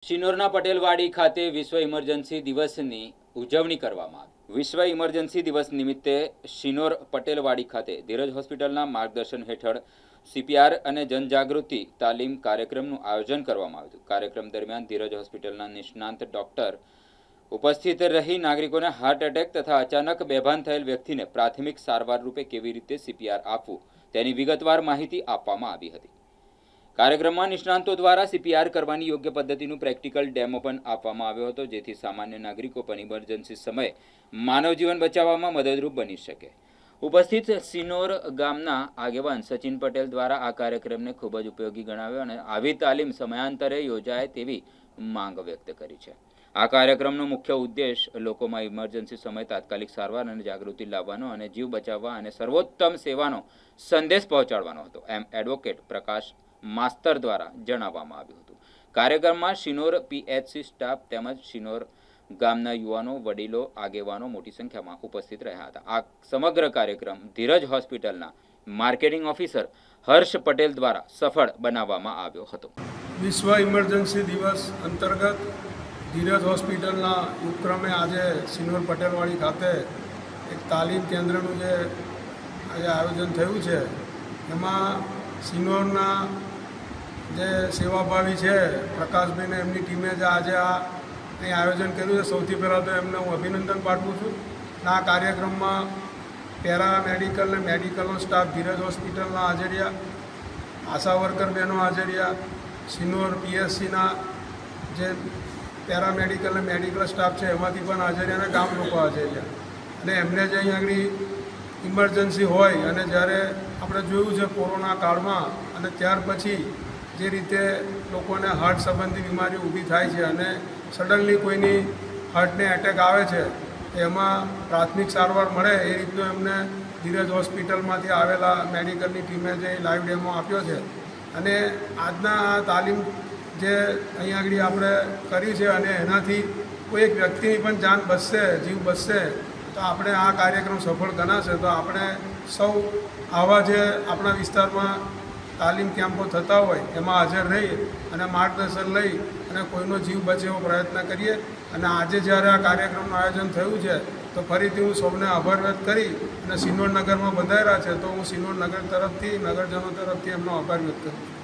શિનોરના પટેલવાડી ખાતે વિશ્વ ઇમરજન્સી દિવસની ઉજવણી કરવામાં આવી। વિશ્વ ઇમરજન્સી દિવસ નિમિત્તે શિનોર પટેલવાડી ખાતે ધીરજ હોસ્પિટલના માર્ગદર્શન હેઠળ સીપીઆર અને જનજાગૃતિ તાલીમ કાર્યક્રમનું આયોજન કરવામાં આવ્યું। કાર્યક્રમ દરમિયાન ધીરજ હોસ્પિટલના નિષ્ણાંત ડોક્ટર ઉપસ્થિત રહી નાગરિકોને હાર્ટ એટેક તથા અચાનક બેભાન થયેલ વ્યક્તિને પ્રાથમિક સારવાર રૂપે કેવી રીતે સીપીઆર આપવું તેની વિગતવાર માહિતી આપવામાં આવી હતી। કાર્યક્રમમાં નિષ્ણાંતો દ્વારા સીપીઆર કરવાની યોગ્ય પદ્ધતિનું પ્રેક્ટિકલ ડેમો પણ આપવામાં આવ્યો હતો, જેથી સામાન્ય નાગરિકો પણ ઇમરજન્સી સમયે માનવ જીવન બચાવવામાં મદદરૂપ બની શકે। ઉપસ્થિત શિનોર ગામના આગેવાન સચિન પટેલ દ્વારા આ કાર્યક્રમને ખૂબ જ ઉપયોગી ગણાવ્યો અને આવી તાલીમ સમયાંતરે યોજાય તેવી માંગ વ્યક્ત કરી છે। આ કાર્યક્રમનો મુખ્ય ઉદ્દેશ લોકોમાં ઇમરજન્સી સમયે તાત્કાલિક સારવાર અને જાગૃતિ લાવવાનો અને જીવ બચાવવા અને સર્વોત્તમ સેવાનો સંદેશ પહોંચાડવાનો હતો, એમ એડવોકેટ પ્રકાશ માસ્તર દ્વારા જણાવવામાં આવ્યું હતું। કાર્યક્રમમાં શિનોર પીએચસી સ્ટાફ તેમજ શિનોર ગામના યુવાનો, વડીલો, આગેવાનો મોટી સંખ્યામાં ઉપસ્થિત રહ્યા હતા। આ સમગ્ર કાર્યક્રમ ધીરજ હોસ્પિટલના માર્કેટિંગ ઓફિસર હર્ષ પટેલ દ્વારા સફળ બનાવવામાં આવ્યો હતો। વિશ્વ ઇમરજન્સી દિવસ અંતર્ગત ધીરજ હોસ્પિટલના ઉપક્રમે આજે શિનોર પટેલવાડી ખાતે એક તાલીમ કેન્દ્રનું જે આજે આયોજન થયું છે, એમાં શિનોરના જે સેવાભાવી છે પ્રકાશભાઈને એમની ટીમે જે આજે અહીં આયોજન કર્યું છે, સૌથી પહેલાં તો એમને હું અભિનંદન પાઠવું છું। આ કાર્યક્રમમાં પેરામેડિકલ અને મેડિકલનો સ્ટાફ ધીરજ હોસ્પિટલના હાજરિયા, આશા વર્કર બહેનો હાજરિયા, શિનોર પીએચસીના જે પેરામેડિકલ અને મેડિકલ સ્ટાફ છે એમાંથી પણ હાજરિયા અને ગામ લોકો હાજરિયા, અને એમને જે અહીં આગળ ઇમરજન્સી હોય અને જ્યારે આપણે જોયું છે કોરોના કાળમાં અને ત્યાર પછી જે રીતે લોકોને હાર્ટ સંબંધી બીમારી ઊભી થાય છે અને સડનલી કોઈની હાર્ટને એટેક આવે છે, એમાં પ્રાથમિક સારવાર મળે એ રીતનું એમને ધીરજ હોસ્પિટલમાંથી આવેલા મેડિકલની ટીમે જે લાઈવ ડેમો આપ્યો છે। અને આજના આ તાલીમ જે અહીં આગળ આપણે કરી છે અને એનાથી કોઈ એક વ્યક્તિની પણ જાન બચશે, જીવ બચશે, તો આપણે આ કાર્યક્રમ સફળ ગણાશે। તો આપણે સૌ આવા જે આપણા વિસ્તારમાં તાલીમ કેમ્પો થતા હોય એમાં હાજર રહી અને માર્ગદર્શન લઈ અને કોઈનો જીવ બચે એવો પ્રયત્ન કરીએ। અને આજે જ્યારે આ કાર્યક્રમનું આયોજન થયું છે તો ફરીથી હું સૌને આભાર વ્યક્ત કરી અને શિનોર નગરમાં બંધાયેલા છે તો હું શિનોર નગર તરફથી, નગરજનો તરફથી એમનો આભાર વ્યક્ત કરું છું।